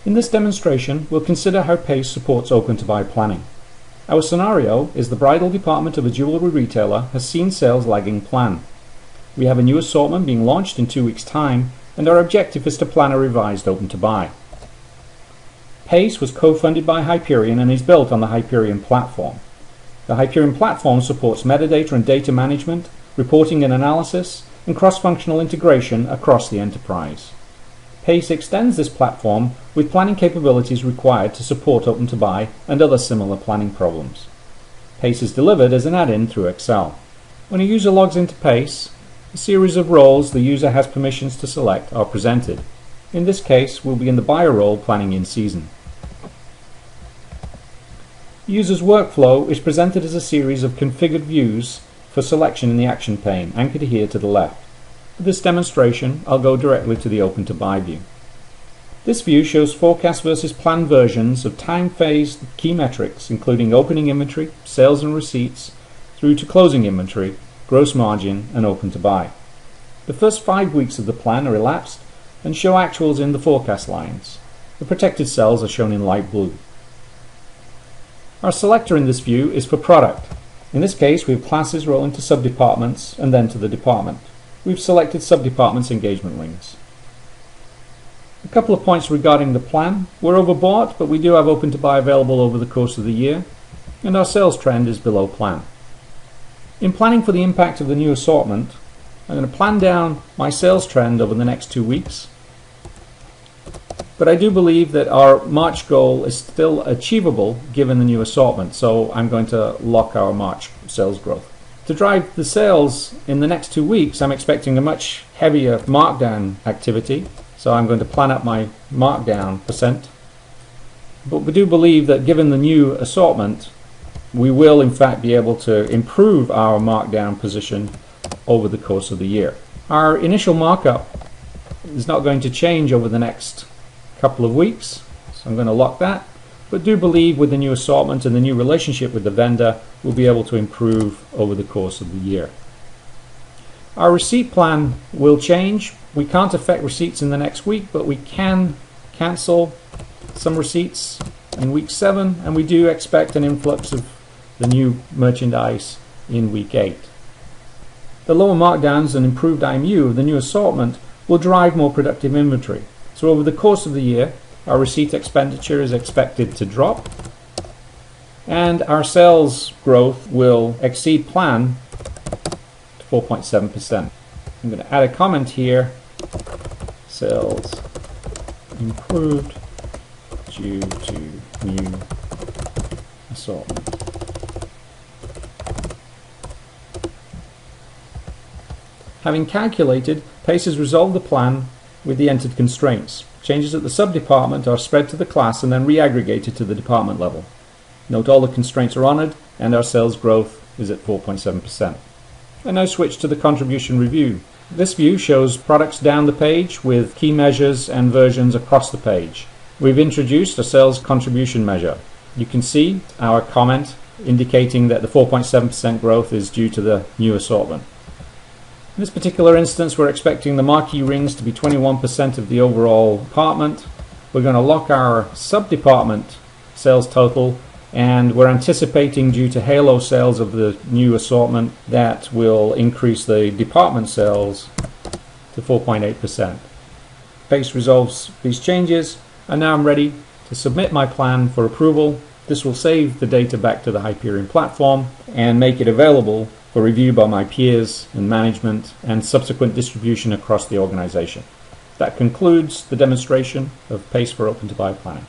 In this demonstration, we'll consider how PACE supports open-to-buy planning. Our scenario is the bridal department of a jewelry retailer has seen sales lagging plan. We have a new assortment being launched in 2 weeks' time, and our objective is to plan a revised open-to-buy. PACE was co-funded by Hyperion and is built on the Hyperion platform. The Hyperion platform supports metadata and data management, reporting and analysis, and cross-functional integration across the enterprise. PACE extends this platform with planning capabilities required to support open-to-buy and other similar planning problems. PACE is delivered as an add-in through Excel. When a user logs into PACE, a series of roles the user has permissions to select are presented. In this case, we'll be in the buyer role planning in season. The user's workflow is presented as a series of configured views for selection in the action pane, anchored here to the left. For this demonstration, I'll go directly to the open-to-buy view. This view shows forecast versus planned versions of time-phased key metrics, including opening inventory, sales and receipts, through to closing inventory, gross margin, and open-to-buy. The first 5 weeks of the plan are elapsed and show actuals in the forecast lines. The protected cells are shown in light blue. Our selector in this view is for product. In this case, we have classes rolling to subdepartments and then to the department. We've selected subdepartments engagement rings. A couple of points regarding the plan. We're overbought, but we do have open-to-buy available over the course of the year, and our sales trend is below plan. In planning for the impact of the new assortment, I'm going to plan down my sales trend over the next 2 weeks. But I do believe that our March goal is still achievable given the new assortment, so I'm going to lock our March sales growth. To drive the sales in the next 2 weeks, I'm expecting a much heavier markdown activity, so I'm going to plan up my markdown percent. But we do believe that given the new assortment, we will in fact be able to improve our markdown position over the course of the year. Our initial markup is not going to change over the next couple of weeks, so I'm going to lock that, but do believe with the new assortment and the new relationship with the vendor, we'll be able to improve over the course of the year. Our receipt plan will change. We can't affect receipts in the next week, but we can cancel some receipts in week 7, and we do expect an influx of the new merchandise in week 8. The lower markdowns and improved IMU of the new assortment will drive more productive inventory. So over the course of the year, our receipt expenditure is expected to drop, and our sales growth will exceed plan to 4.7%. I'm going to add a comment here: sales improved due to new assortment. Having calculated, PACE has resolved the plan with the entered constraints. Changes at the sub-department are spread to the class and then re-aggregated to the department level. Note all the constraints are honored and our sales growth is at 4.7%. I now switch to the contribution review. This view shows products down the page with key measures and versions across the page. We've introduced a sales contribution measure. You can see our comment indicating that the 4.7% growth is due to the new assortment. In this particular instance, we're expecting the marquee rings to be 21% of the overall department. We're going to lock our sub-department sales total, and we're anticipating, due to halo sales of the new assortment, that will increase the department sales to 4.8%. PACE resolves these changes, and now I'm ready to submit my plan for approval. This will save the data back to the Hyperion platform and make it available for review by my peers and management and subsequent distribution across the organization. That concludes the demonstration of PACE for open-to-buy planning.